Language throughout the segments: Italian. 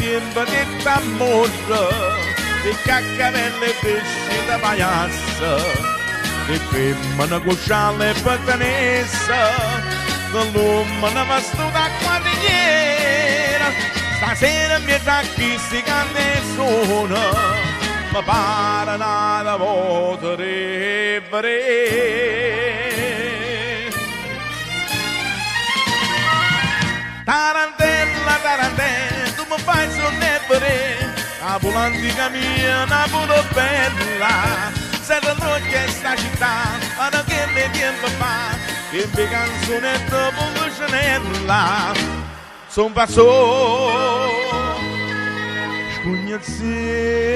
tempo di t'amore, di caccarelle pesci da paiassa, di femmina con scialle e patanessa, di l'uomo vestuta quadrigliera. Stasera mi tacchi sti canzoni, mi pare nada potrebbe. Tarantella, tarantella, tu mi fai sonnebere, la volantica mia, una pure bella, sei da noi che sta città, ma da che mi tempo fa, che mi canzonetta pulcinella, son passo, scugnazzi,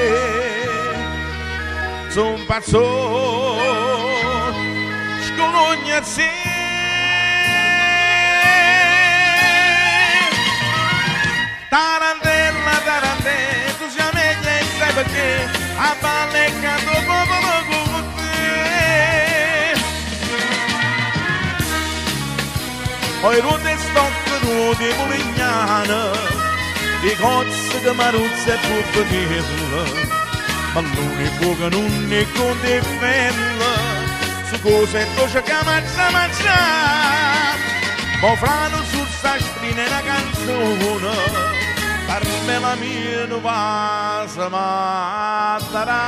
son passo, scugnazzi. Tarantella, tarantella, tu sei meglio e sai perché a balle canto popolo con te. Poi ruote stocche, ruote polignane, di cozze che maruzze e puppanelle, pallone buca non ne conte fella, su cose dolce che mangia, mo frano sul sastrine una canzone. Per me la mia non va a mattarà.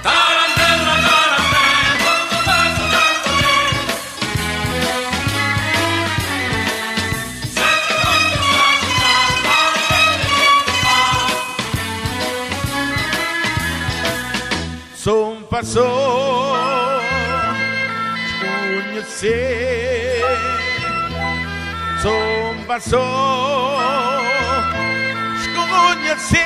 Tarantella, tarantella, come passo tanto te. Senti come sta città, vale che fa. Son passo, spugnazzi. Son passo, scognazzi.